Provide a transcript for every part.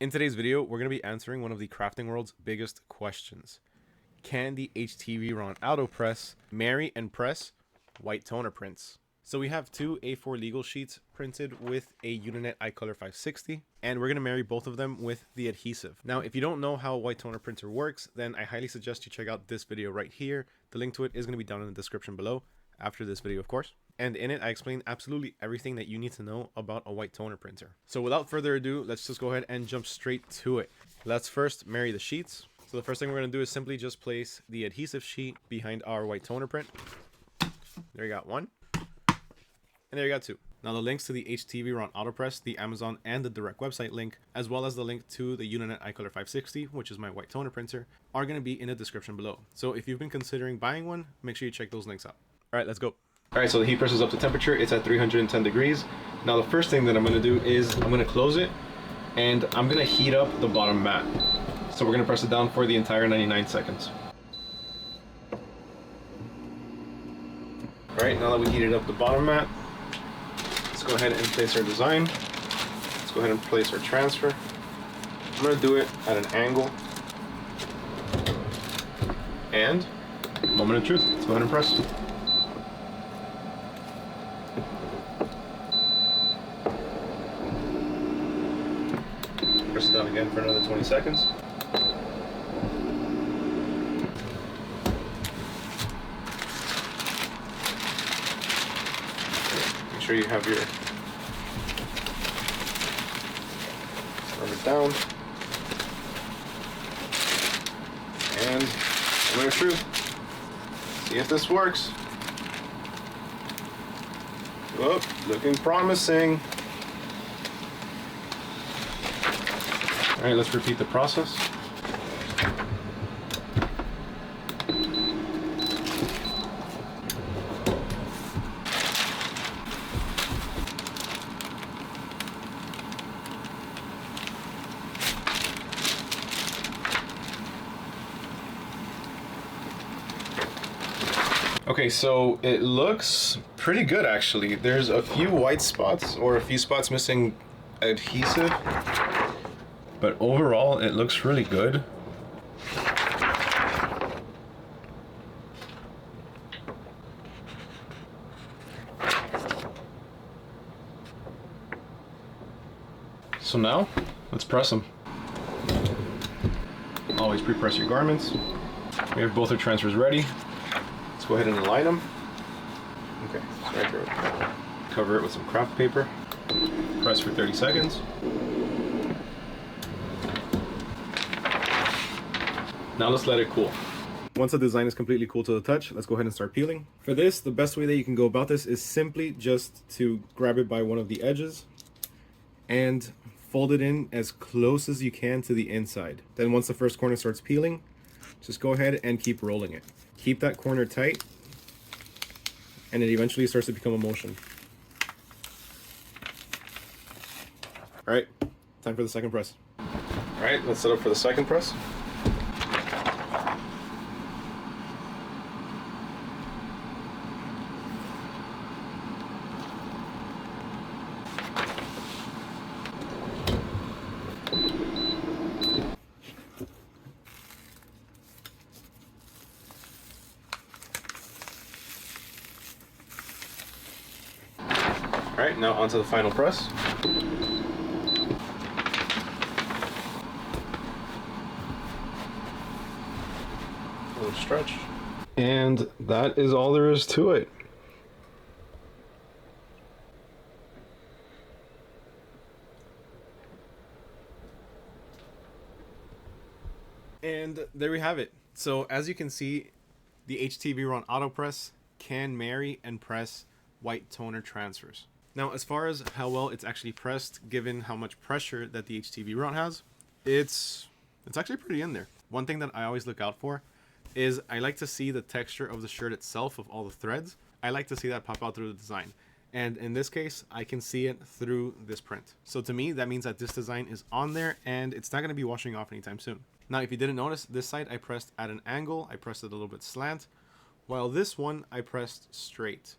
In today's video, we're going to be answering one of the crafting world's biggest questions. Can the HTVRont Autopress marry and press white toner prints? So we have two A4 legal sheets printed with a Uninet iColor 560, and we're going to marry both of them with the adhesive. Now, if you don't know how a white toner printer works, then I highly suggest you check out this video right here. The link to it is going to be down in the description below, after this video, of course. And in it, I explain absolutely everything that you need to know about a white toner printer. So without further ado, let's just go ahead and jump straight to it. Let's first marry the sheets. So the first thing we're going to do is simply just place the adhesive sheet behind our white toner print. There you got one. And there you got two. Now the links to the HTVRont Autopress, the Amazon and the direct website link, as well as the link to the Uninet iColor 560, which is my white toner printer, are going to be in the description below. So if you've been considering buying one, make sure you check those links out. All right, let's go. All right, so the heat press is up to temperature. It's at 310 degrees. Now the first thing that I'm going to do is I'm going to close it and I'm going to heat up the bottom mat. So we're going to press it down for the entire 99 seconds. All right, now that we heated up the bottom mat, let's go ahead and place our design. Let's go ahead and place our transfer. I'm going to do it at an angle. And moment of truth. Let's go ahead and press. Press it down again for another 20 seconds. Make sure you have your rubber down. And moment of truth. See if this works. Oh, looking promising. All right, let's repeat the process. Okay, so it looks pretty good actually. There's a few white spots or a few spots missing adhesive, but overall it looks really good. So now let's press them. Always pre-press your garments. We have both our transfers ready. Let's go ahead and align them. Okay, so right there. Cover it with some craft paper. Press for 30 seconds. Now let's let it cool. Once the design is completely cool to the touch, let's go ahead and start peeling. For this, the best way that you can go about this is simply just to grab it by one of the edges and fold it in as close as you can to the inside. Then once the first corner starts peeling, just go ahead and keep rolling it. Keep that corner tight, and it eventually starts to become a motion. All right, time for the second press. All right, let's set up for the second press. All right, now onto the final press. A little stretch. And that is all there is to it. And there we have it. So as you can see, the HTVRont Autopress can marry and press white toner transfers. Now, as far as how well it's actually pressed, given how much pressure that the HTVRont has, it's actually pretty in there. One thing that I always look out for is I like to see the texture of the shirt itself, of all the threads. I like to see that pop out through the design. And in this case, I can see it through this print. So to me, that means that this design is on there and it's not going to be washing off anytime soon. Now, if you didn't notice, this side I pressed at an angle. I pressed it a little bit slant, while this one I pressed straight.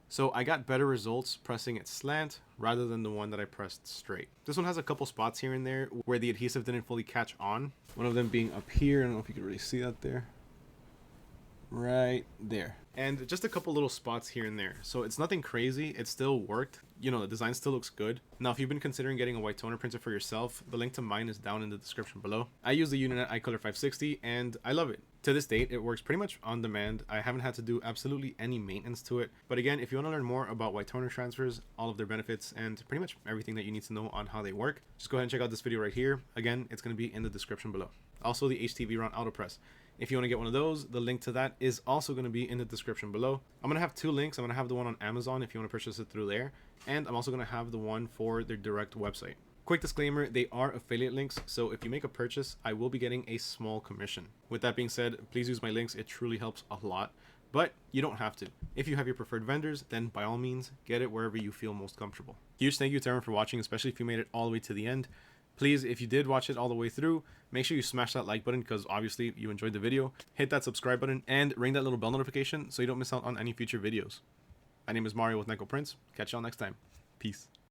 So I got better results pressing it slant rather than the one that I pressed straight. This one has a couple spots here and there where the adhesive didn't fully catch on. One of them being up here. I don't know if you can really see that there. Right there. And just a couple little spots here and there. So it's nothing crazy. It still worked. You know, the design still looks good. Now, if you've been considering getting a white toner printer for yourself, the link to mine is down in the description below. I use the Uninet iColor 560 and I love it. To this date, it works pretty much on demand. I haven't had to do absolutely any maintenance to it. But again, if you want to learn more about white toner transfers, all of their benefits, and pretty much everything that you need to know on how they work, just go ahead and check out this video right here. Again, it's going to be in the description below. Also, the HTVRont Autopress. If you want to get one of those, the link to that is also going to be in the description below. I'm going to have two links. I'm going to have the one on Amazon if you want to purchase it through there. And I'm also going to have the one for their direct website. Quick disclaimer, they are affiliate links, so if you make a purchase, I will be getting a small commission. With that being said, please use my links. It truly helps a lot, but you don't have to. If you have your preferred vendors, then by all means, get it wherever you feel most comfortable. Huge thank you to everyone for watching, especially if you made it all the way to the end. Please, if you did watch it all the way through, make sure you smash that like button because obviously you enjoyed the video. Hit that subscribe button and ring that little bell notification so you don't miss out on any future videos. My name is Mario with Neko Prints. Catch y'all next time. Peace.